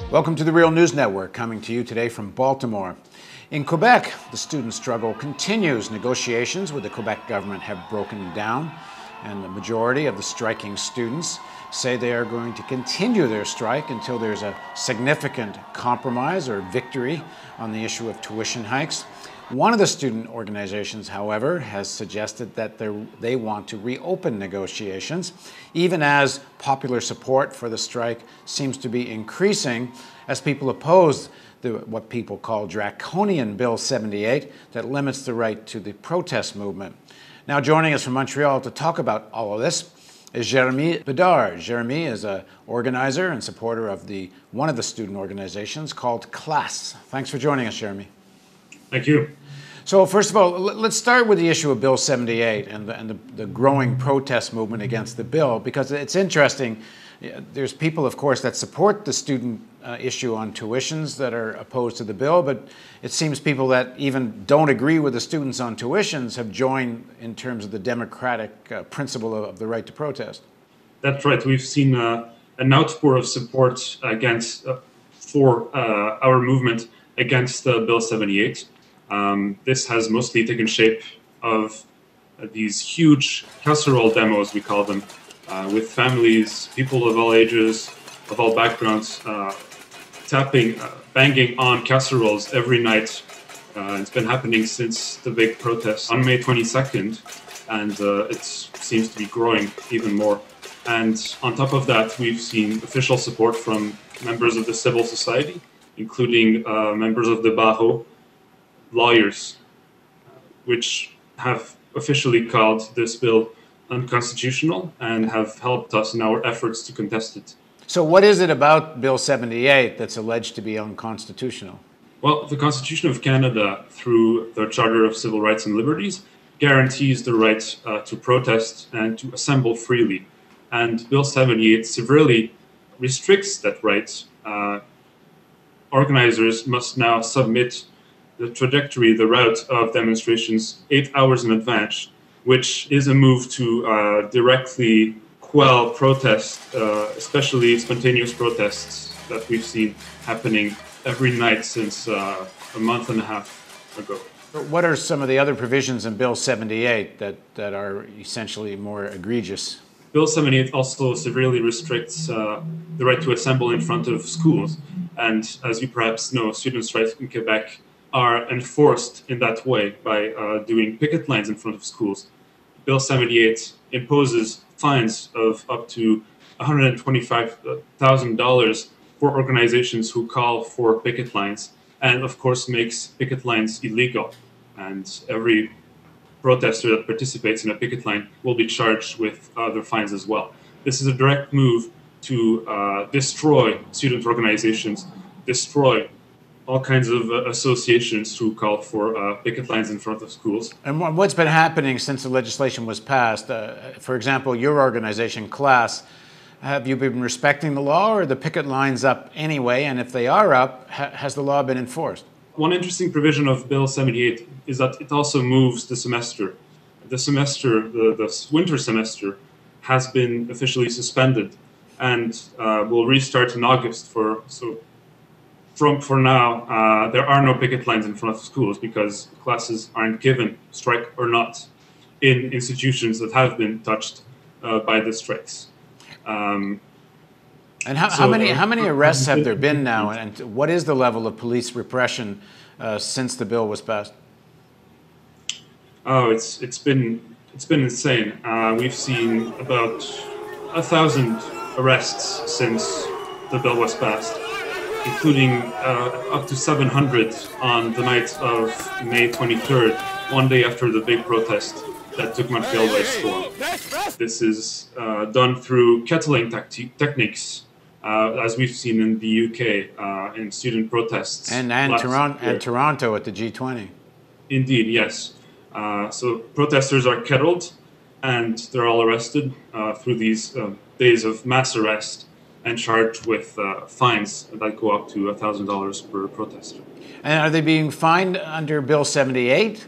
Welcome to the Real News Network, coming to you today from Baltimore. In Quebec, the student struggle continues. Negotiations with the Quebec government have broken down, and the majority of the striking students say they are going to continue their strike until there's a significant compromise or victory on the issue of tuition hikes. One of the student organizations, however, has suggested that they want to reopen negotiations, even as popular support for the strike seems to be increasing as people oppose what people call draconian Bill 78 that limits the right to the protest movement. Now, joining us from Montreal to talk about all of this is Jérémie Bédard. Jérémie is an organizer and supporter of one of the student organizations called CLASSE. Thanks for joining us, Jérémie. Thank you. So first of all, let's start with the issue of Bill 78 and the growing protest movement against the bill, because it's interesting. There's people, of course, that support the student issue on tuitions that are opposed to the bill, but it seems people that even don't agree with the students on tuitions have joined in terms of the democratic principle of the right to protest. That's right. We've seen an outpour of support for our movement against Bill 78. This has mostly taken shape of these huge casserole demos, we call them, with families, people of all ages, of all backgrounds, banging on casseroles every night. It's been happening since the big protest on May 22nd, and it seems to be growing even more. And on top of that, we've seen official support from members of the civil society, including members of the Barreau, lawyers, which have officially called this bill unconstitutional and have helped us in our efforts to contest it. So what is it about Bill 78 that's alleged to be unconstitutional? Well, the Constitution of Canada, through the Charter of Civil Rights and Liberties, guarantees the right to protest and to assemble freely. And Bill 78 severely restricts that right. Organizers must now submit the trajectory, the route of demonstrations 8 hours in advance, which is a move to directly quell protests, especially spontaneous protests that we've seen happening every night since a month and a half ago. What are some of the other provisions in Bill 78 that are essentially more egregious? Bill 78 also severely restricts the right to assemble in front of schools. And as you perhaps know, student strikes in Quebec are enforced in that way by doing picket lines in front of schools. Bill 78 imposes fines of up to $125,000 for organizations who call for picket lines, and of course makes picket lines illegal. And every protester that participates in a picket line will be charged with other fines as well. This is a direct move to destroy student organizations, destroy all kinds of associations who call for picket lines in front of schools. And what's been happening since the legislation was passed? For example, your organization, CLASSE, have you been respecting the law, or are the picket lines up anyway? And if they are up, has the law been enforced? One interesting provision of Bill 78 is that it also moves the semester. The winter semester, has been officially suspended and will restart in August. For now, there are no picket lines in front of schools because classes aren't given, strike or not, in institutions that have been touched by the strikes. And how many arrests have there been now, and what is the level of police repression since the bill was passed? Oh, it's been insane. We've seen about 1,000 arrests since the bill was passed, including up to 700 on the night of May 23rd, one day after the big protest that took Montreal by storm. This is done through kettling techniques, as we've seen in the UK in student protests. And Toronto at the G20. Indeed, yes. So protesters are kettled, and they're all arrested through these days of mass arrest and charged with fines that go up to $1,000 per protester. And are they being fined under Bill 78?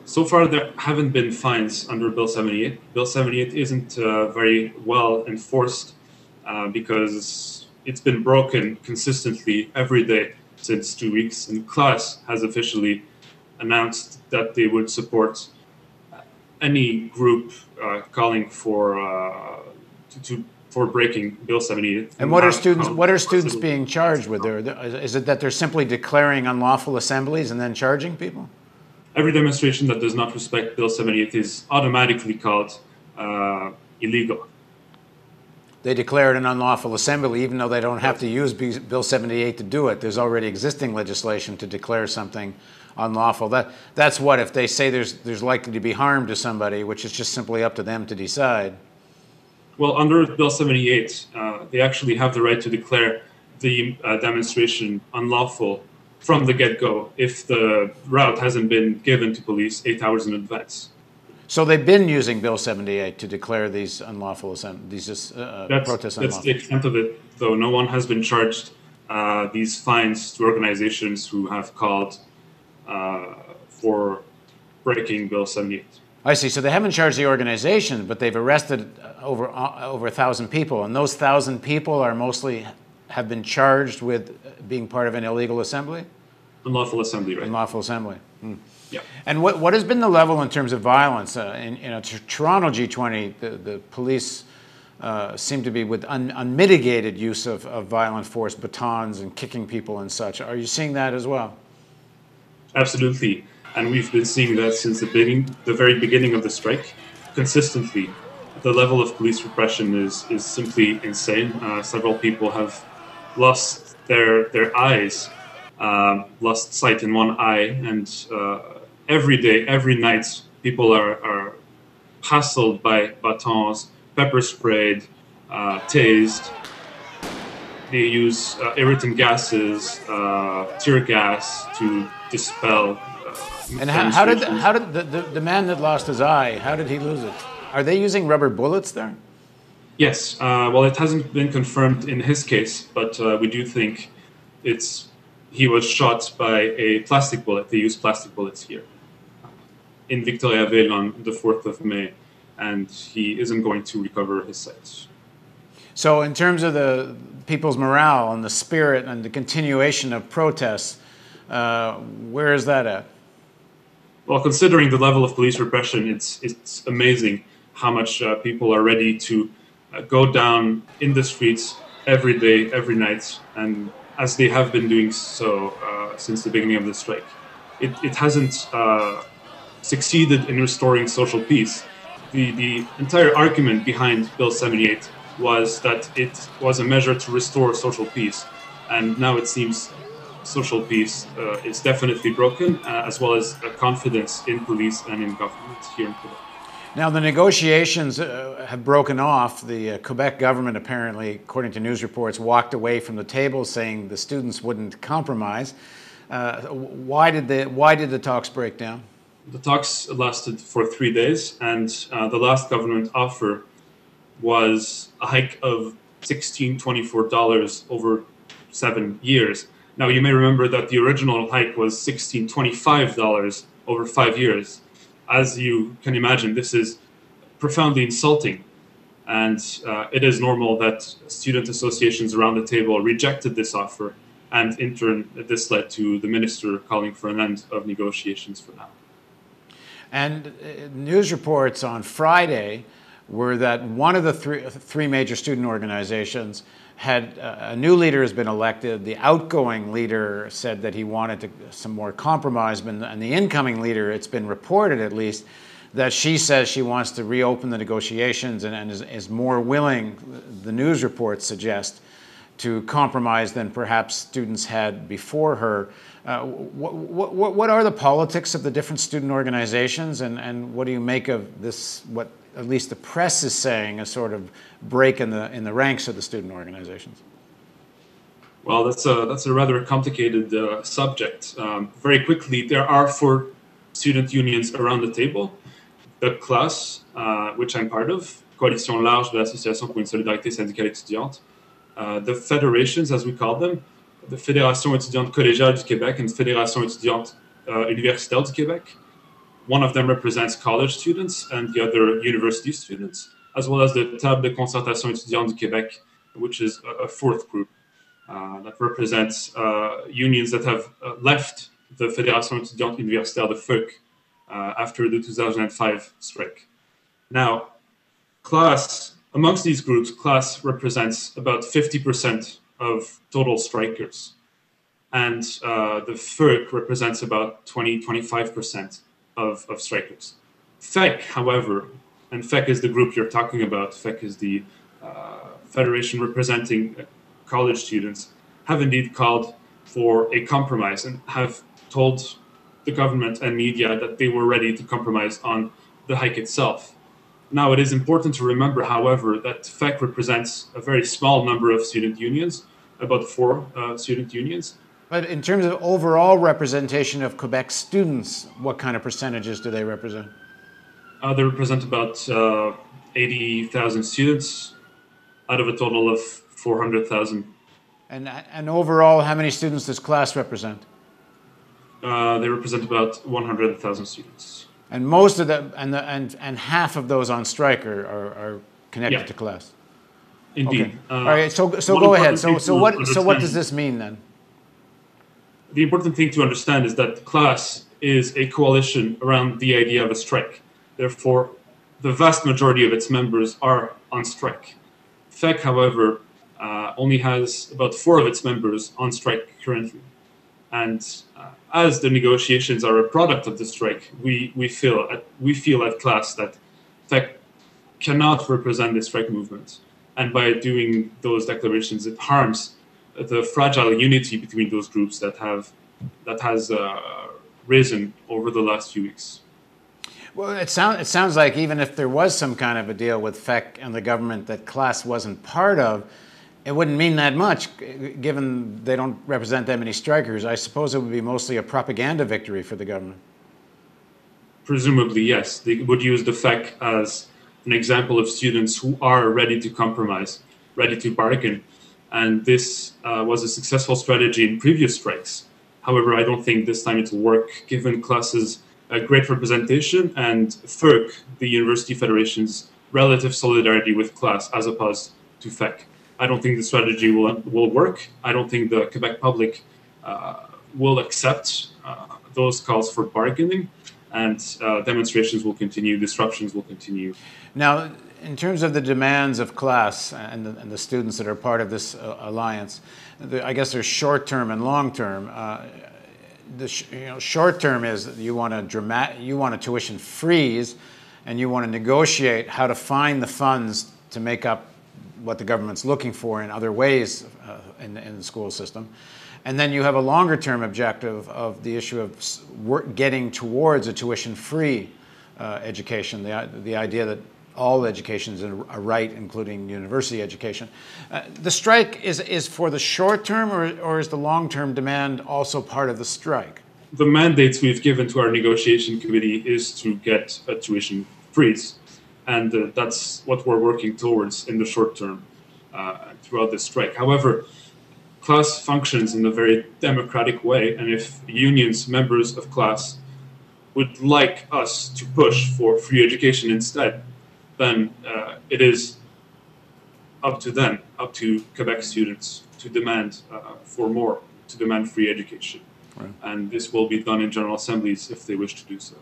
So far, there haven't been fines under Bill 78. Bill 78 isn't very well enforced because it's been broken consistently every day since 2 weeks, and CLASSE has officially announced that they would support any group calling for breaking Bill 78. And what are students being charged with? Is it that they're simply declaring unlawful assemblies and then charging people? Every demonstration that does not respect Bill 78 is automatically called illegal. They declare it an unlawful assembly even though they don't have to use Bill 78 to do it. There's already existing legislation to declare something unlawful. That's what, if they say there's likely to be harm to somebody, which is just simply up to them to decide. Well, under Bill 78, they actually have the right to declare the demonstration unlawful from the get-go if the route hasn't been given to police 8 hours in advance. So they've been using Bill 78 to declare these unlawful protests unlawful. That's the extent of it, though. No one has been charged these fines to organizations who have called for breaking Bill 78. I see. So they haven't charged the organization, but they've arrested over 1,000 people, and those 1,000 people are mostly have been charged with being part of an illegal assembly? Unlawful assembly, right. Unlawful assembly. Hmm. Yeah. And what has been the level in terms of violence? In Toronto G20, the police seem to be with unmitigated use of violent force, batons and kicking people and such. Are you seeing that as well? Absolutely. And we've been seeing that since the very beginning of the strike, consistently. The level of police repression is simply insane. Several people have lost their eyes, lost sight in one eye, and every day, every night, people are hassled by batons, pepper sprayed, tased. They use irritant gases, tear gas to dispel. And how did the man that lost his eye, how did he lose it? Are they using rubber bullets there? Yes. Well, it hasn't been confirmed in his case, but we do think he was shot by a plastic bullet. They use plastic bullets here in Victoriaville on the 4th of May, and he isn't going to recover his sight. So in terms of the people's morale and the spirit and the continuation of protests, where is that at? Well, considering the level of police repression, it's amazing how much people are ready to go down in the streets every day, every night, and as they have been doing so since the beginning of the strike. It hasn't succeeded in restoring social peace. The entire argument behind Bill 78 was that it was a measure to restore social peace, and now it seems social peace is definitely broken, as well as confidence in police and in government here in Quebec. Now, the negotiations have broken off. The Quebec government apparently, according to news reports, walked away from the table, saying the students wouldn't compromise. Why did the talks break down? The talks lasted for 3 days, and the last government offer was a hike of $16.24 over 7 years. Now, you may remember that the original hike was $16.25 over 5 years. As you can imagine, this is profoundly insulting, and it is normal that student associations around the table rejected this offer, and in turn, this led to the minister calling for an end of negotiations for now. And news reports on Friday were that one of the three major student organizations had a new leader has been elected. The outgoing leader said that he wanted some more compromise, and the incoming leader, it's been reported at least, that she says she wants to reopen the negotiations and is more willing, the news reports suggest, to compromise than perhaps students had before her. What are the politics of the different student organizations, and what do you make of this, what at least the press is saying, a sort of break in the ranks of the student organizations? Well, that's a rather complicated subject. Very quickly, there are 4 student unions around the table. The CLASSE, which I'm part of, Coalition Large de l'Association pour une Solidarité Syndicale Étudiante. The federations, as we call them, the Fédération étudiante collégiale du Québec and Fédération étudiante universitaire du Québec. One of them represents college students and the other university students, as well as the Table de concertation étudiante du Québec, which is a 4th group. that represents unions that have left the Fédération étudiante universitaire de FEUC after the 2005 strike. Now, CLASSE, amongst these groups, CLASSE represents about 50% of total strikers. And the FEUC represents about 20-25% of strikers. FEC, however, and FEC is the group you're talking about, FEC is the federation representing college students, have indeed called for a compromise and have told the government and media that they were ready to compromise on the hike itself. Now, it is important to remember, however, that FEC represents a very small number of student unions, about 4 student unions. But in terms of overall representation of Quebec students, what kind of percentages do they represent? They represent about 80,000 students out of a total of 400,000. And overall, how many students does CLASSE represent? They represent about 100,000 students. And most of them, and half of those on strike are connected to CLASSE. Indeed. Okay. All right. So go ahead. So what does this mean then? The important thing to understand is that CLASSE is a coalition around the idea of a strike. Therefore, the vast majority of its members are on strike. FEC, however, only has about 4 of its members on strike currently. And as the negotiations are a product of the strike, we feel at CLASSE that FEC cannot represent the strike movement. And by doing those declarations, it harms the fragile unity between those groups that has risen over the last few weeks. Well, it sounds like even if there was some kind of a deal with FEC and the government that CLASSE wasn't part of, it wouldn't mean that much, given they don't represent that many strikers. I suppose it would be mostly a propaganda victory for the government. Presumably, yes. They would use the FEC as an example of students who are ready to compromise, ready to bargain. And this was a successful strategy in previous strikes. However, I don't think this time it will work, given CLASSE's great representation and FEUC, the University Federation's relative solidarity with CLASSE as opposed to FEC. I don't think the strategy will work. I don't think the Quebec public will accept those calls for bargaining, and demonstrations will continue, disruptions will continue. Now, in terms of the demands of CLASSE and the students that are part of this alliance, I guess there's short-term and long-term. Short-term is that you want a tuition freeze, and you want to negotiate how to find the funds to make up what the government's looking for in other ways in the school system. And then you have a longer-term objective of the issue of getting towards a tuition-free education, the idea that all education is a right, including university education. The strike is for the short term, or is the long-term demand also part of the strike? The mandates we've given to our negotiation committee is to get a tuition freeze. And that's what we're working towards in the short term throughout the strike. However, CLASSE functions in a very democratic way, and if unions, members of CLASSE, would like us to push for free education instead, then it is up to them, up to Quebec students, to demand for more, to demand free education. Right. And this will be done in General Assemblies if they wish to do so.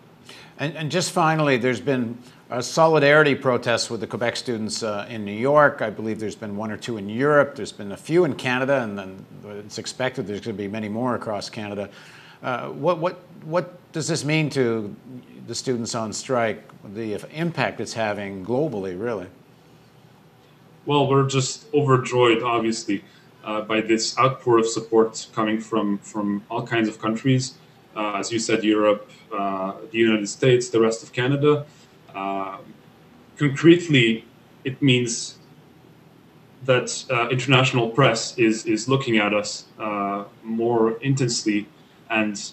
And just finally, there's been solidarity protests with the Quebec students in New York. I believe there's been 1 or 2 in Europe. There's been a few in Canada, and then it's expected there's going to be many more across Canada. What does this mean to the students on strike, the impact it's having globally, really? Well, we're just overjoyed, obviously, by this outpour of support coming from all kinds of countries. As you said, Europe, the United States, the rest of Canada. Concretely, it means that international press is looking at us more intensely, and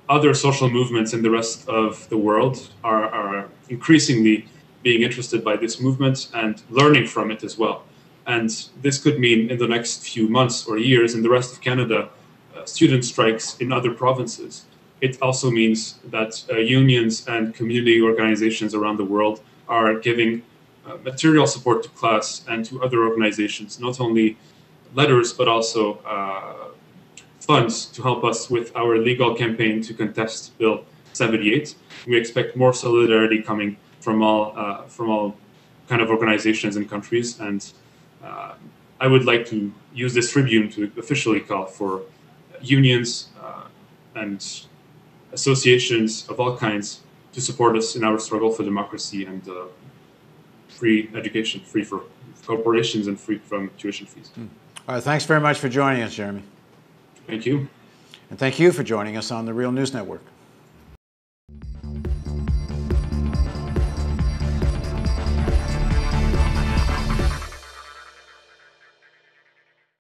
other social movements in the rest of the world are increasingly being interested by this movement and learning from it as well. And this could mean in the next few months or years in the rest of Canada, student strikes in other provinces. It also means that unions and community organizations around the world are giving material support to CLASSE and to other organizations, not only letters, but also funds to help us with our legal campaign to contest Bill 78. We expect more solidarity coming from all kind of organizations and countries, and I would like to use this tribune to officially call for unions and associations of all kinds to support us in our struggle for democracy and free education, free for corporations and free from tuition fees. All right, thanks very much for joining us, Jeremy. Thank you. And thank you for joining us on the Real News Network.